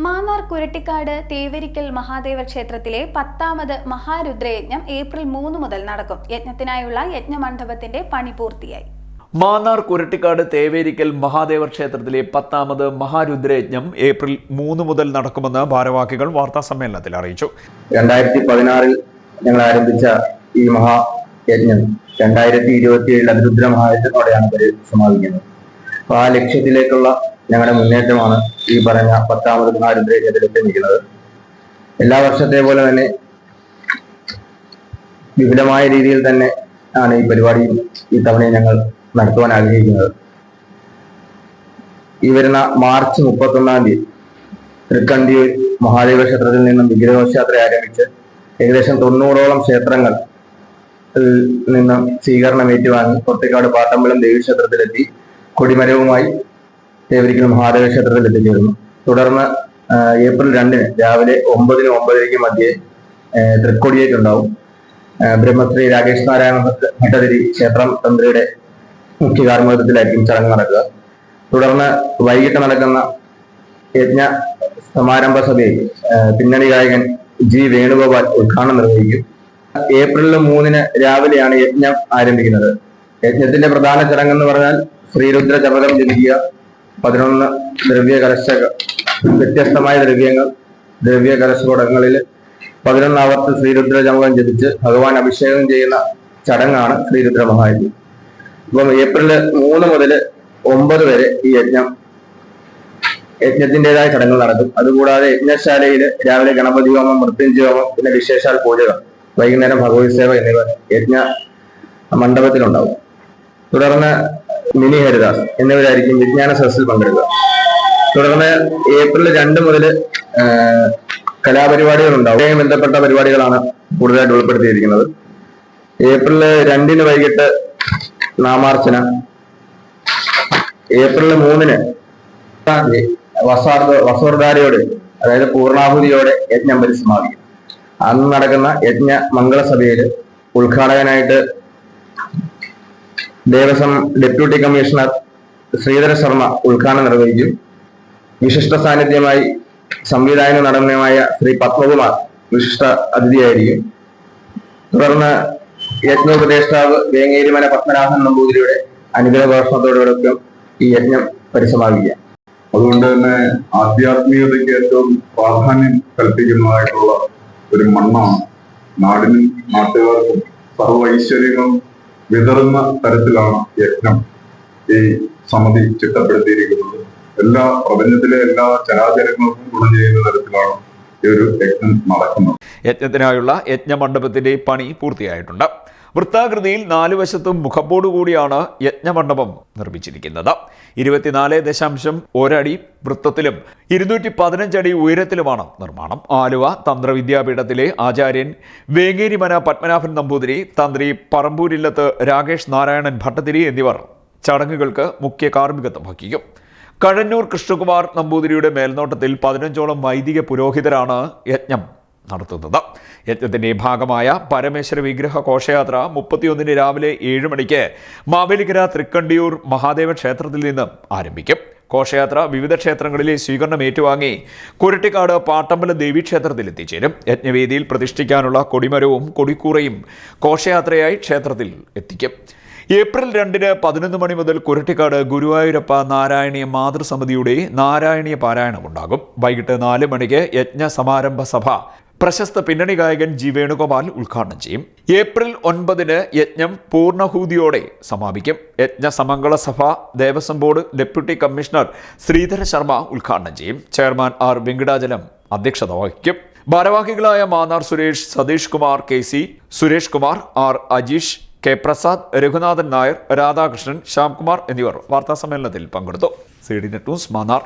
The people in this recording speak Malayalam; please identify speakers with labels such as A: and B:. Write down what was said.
A: മാന്നാർ കുരട്ടിക്കാട് തേവരിക്കൽ മഹാദേവ ക്ഷേത്രത്തിലെ 10ാമത് മഹാരുദ്രയജ്ഞം ഏപ്രിൽ 3 മുതൽ നടക്കും. യജ്ഞത്തിനായുള്ള യജ്ഞമണ്ഡപത്തിന്റെ പണി പൂർത്തിയായി.
B: മാന്നാർ കുരട്ടിക്കാട് തേവേരിക്കൽ മഹാദേവ ക്ഷേത്രത്തിലെ 10ാമത് മഹാരുദ്രയജ്ഞം ഏപ്രിൽ 3 മുതൽ നടക്കുമെന്ന് ഭാരവാഹികൾ വാർത്താസമ്മേളനത്തിൽ അറിയിച്ചു.
C: 2016 ഞങ്ങൾ ആരംഭിച്ച ഈ മഹായജ്ഞം 2027 അതിരുദ്ര മഹായജ്ഞത്തോടെയാണ് സമാപിക്കുന്നത്. അപ്പൊ ആ ലക്ഷ്യത്തിലേക്കുള്ള ഞങ്ങളുടെ മുന്നേറ്റമാണ് ഈ പറഞ്ഞ 10ാമത് മഹാരുദ്രയജ്ഞത്തിൽ എത്തിയിരിക്കുന്നത്. എല്ലാ വർഷത്തെ പോലെ തന്നെ വിപുലമായ രീതിയിൽ തന്നെ ആണ് ഈ പരിപാടി ഈ തവണ ഞങ്ങൾ നടത്തുവാൻ ആഗ്രഹിക്കുന്നത്. ഈ വരുന്ന മാർച്ച് 31-ാം തീയതി തൃക്കണ്ടിയൂർ മഹാദേവ ക്ഷേത്രത്തിൽ നിന്നും വിഗ്രഹഘോഷയാത്ര ആരംഭിച്ച് ഏകദേശം 90ഓളം ക്ഷേത്രങ്ങൾ നിന്നും സ്വീകരണം ഏറ്റുവാങ്ങി കൊട്ടിക്കാട് പാട്ടമ്പലം ദേവീക്ഷേത്രത്തിലെത്തി കൊടിമരവുമായി തേവരിക്കൽ മഹാദേവ ക്ഷേത്രത്തിൽ എത്തിച്ചേരുന്നു. തുടർന്ന് ഏപ്രിൽ 2-ന് രാവിലെ 9-നും 9:30 മധ്യേ തൃക്കൊടിയേറ്റുണ്ടാവും. ബ്രഹ്മശ്രീ രാകേഷ് നാരായണ ഭട്ടതിരി ക്ഷേത്രം തന്ത്രിയുടെ മുഖ്യ കാർമ്മികത്വത്തിലായിരിക്കും ചടങ്ങ് നടക്കുക. തുടർന്ന് വൈകിട്ട് നടക്കുന്ന യജ്ഞ സമാരംഭ സഭയിൽ പിന്നണി ഗായകൻ ജി വേണുഗോപാൽ ഉദ്ഘാടനം നിർവഹിക്കും. ഏപ്രിൽ 3-ന് രാവിലെയാണ് യജ്ഞം ആരംഭിക്കുന്നത്. യജ്ഞത്തിന്റെ പ്രധാന ചടങ്ങെന്ന് പറഞ്ഞാൽ ശ്രീരുദ്ര ചപകം ജപിക്കുക, 11 വ്യത്യസ്തമായ ദ്രവ്യ കലശകുടങ്ങളിൽ 11 ആവർത്തി ശ്രീരുദ്ര ചമകം ജപിച്ച് ഭഗവാൻ അഭിഷേകം ചെയ്യുന്ന ചടങ്ങാണ് ശ്രീരുദ്ര മഹായജ്ഞം. അപ്പം ഏപ്രിൽ 3 മുതൽ 9 വരെ ഈ യജ്ഞത്തിൻ്റെതായ ചടങ്ങുകൾ നടക്കും. അതുകൂടാതെ യജ്ഞശാലയിൽ രാവിലെ ഗണപതി ഹോമം, മൃത്യുഞ്ജയ ഹോമം, പിന്നെ വിശേഷാൽ പൂജകൾ, വൈകുന്നേരം ഭഗവത് സേവ എന്നിവ യജ്ഞ മണ്ഡപത്തിലുണ്ടാവും. തുടർന്ന് മിനി ഹരിദാസ് എന്നിവരായിരിക്കും വിജ്ഞാന സദസ്സിൽ പങ്കെടുക്കുക. തുടർന്ന് ഏപ്രിൽ 2 മുതൽ കലാപരിപാടികൾ ഉണ്ടാവും. ഇതുമായി ബന്ധപ്പെട്ട പരിപാടികളാണ് കൂടുതലായിട്ട് ഉൾപ്പെടുത്തിയിരിക്കുന്നത്. ഏപ്രിൽ 2-ന് വൈകിട്ട് നാമാർച്ചന, ഏപ്രിൽ 3-ന് വസോർധാരയോടെ, അതായത് പൂർണാഹുതിയോടെ യജ്ഞം പരിസമാപിക്കും. അന്ന് നടക്കുന്ന യജ്ഞ മംഗളസഭയിൽ ഉദ്ഘാടകനായിട്ട് ദേവസ്വം ഡെപ്യൂട്ടി കമ്മീഷണർ ശ്രീധര ശർമ്മ ഉദ്ഘാടനം നിർവഹിക്കും. വിശിഷ്ട സാന്നിധ്യമായി സംവിധായക നടനുമായ ശ്രീ പത്മകുമാർ വിശിഷ്ട അതിഥിയായിരിക്കും. തുടർന്ന് യജ്ഞോപദേഷ്ടാവ് വേങ്ങേരിമന പത്മനാഭൻ നമ്പൂതിരിയുടെ അനുഗ്രഹ ഭാഷണത്തോടൊപ്പം ഈ യജ്ഞം പരിസമാപിക്കുക.
D: അതുകൊണ്ട് തന്നെ ആധ്യാത്മികതയ്ക്ക് ഏറ്റവും പ്രാധാന്യം കൽപ്പിക്കുന്നതായിട്ടുള്ള ഒരു മണ്ണാണ്. നാടിനും നാട്ടുകാർക്കും സർവ്വ ഐശ്വര്യങ്ങളും വിതറുന്ന തരത്തിലാണ് യജ്ഞം ഈ സമിതി ചിട്ടപ്പെടുത്തിയിരിക്കുന്നത്. എല്ലാ പ്രപഞ്ചത്തിലെ എല്ലാ ചരാചരങ്ങൾക്കും ഗുണം ചെയ്യുന്ന തരത്തിലാണ് ഈ ഒരു യജ്ഞം നടക്കുന്നത്.
B: യജ്ഞത്തിനായുള്ള യജ്ഞമണ്ഡപത്തിന്റെ പണി പൂർത്തിയായിട്ടുണ്ട്. വൃത്താകൃതിയിൽ 4 വശത്തും മുഖപ്പോടു കൂടിയാണ് യജ്ഞമണ്ഡപം നിർമ്മിച്ചിരിക്കുന്നത്. 24.1 അടി വൃത്തത്തിലും 215 അടി ഉയരത്തിലുമാണ് നിർമ്മാണം. ആലുവ തന്ത്രവിദ്യാപീഠത്തിലെ ആചാര്യൻ വേങ്ങേരിമന പത്മനാഭൻ നമ്പൂതിരി, തന്ത്രി പറമ്പൂരില്ലത്ത് രാകേഷ് നാരായണൻ ഭട്ടതിരി എന്നിവർ ചടങ്ങുകൾക്ക് മുഖ്യ കാർമ്മികത്വം വഹിക്കും. കഴന്നൂർ കൃഷ്ണകുമാർ നമ്പൂതിരിയുടെ മേൽനോട്ടത്തിൽ 15ഓളം വൈദിക പുരോഹിതരാണ് യജ്ഞം നടത്തുന്നത്. യജ്ഞത്തിന്റെ ഭാഗമായ പരമേശ്വര വിഗ്രഹ ഘോഷയാത്ര 31-ന് രാവിലെ 7 മണിക്ക് മാവേലിക്കര തൃക്കണ്ടിയൂർ മഹാദേവ ക്ഷേത്രത്തിൽ നിന്ന് ആരംഭിക്കും. ഘോഷയാത്ര വിവിധ ക്ഷേത്രങ്ങളിലെ സ്വീകരണം ഏറ്റുവാങ്ങി കുരട്ടിക്കാട് പാട്ടമ്പലം ദേവീക്ഷേത്രത്തിൽ എത്തിച്ചേരും. യജ്ഞവേദിയിൽ പ്രതിഷ്ഠിക്കാനുള്ള കൊടിമരവും കൊടിക്കൂറയും ഘോഷയാത്രയായി ക്ഷേത്രത്തിൽ എത്തിക്കും. ഏപ്രിൽ 2-ന് 11 മണി മുതൽ കുരട്ടിക്കാട് ഗുരുവായൂരപ്പ നാരായണീയ മാതൃസമിതിയുടെ നാരായണീയ പാരായണം ഉണ്ടാകും. വൈകിട്ട് 4 മണിക്ക് യജ്ഞ സമാരംഭ സഭ പ്രശസ്ത പിന്നണി ഗായകൻ ജി വേണുഗോപാൽ ഉദ്ഘാടനം ചെയ്യും. ഏപ്രിൽ 9-ന് യജ്ഞം പൂർണ്ണഹൂതിയോടെ സമാപിക്കും. യജ്ഞ സമംഗള സഭ Devaswom board deputy commissioner Sreedhara Sharma ഉദ്ഘാടനം ചെയ്യും. ചെയർമാൻ ആർ വെങ്കിടാചലം അധ്യക്ഷത വഹിക്കും. ഭാരവാഹികളായ Mannar Suresh, Satheesh Kumar, KC Suresh Kumar, R Ajeesh, K Prasad, Raghunathan Nair, Radhakrishnan, Shyamkumar എന്നിവർ വാർത്താസമ്മേളനത്തിൽ പങ്കെടുത്തു. CDNet news Mannar.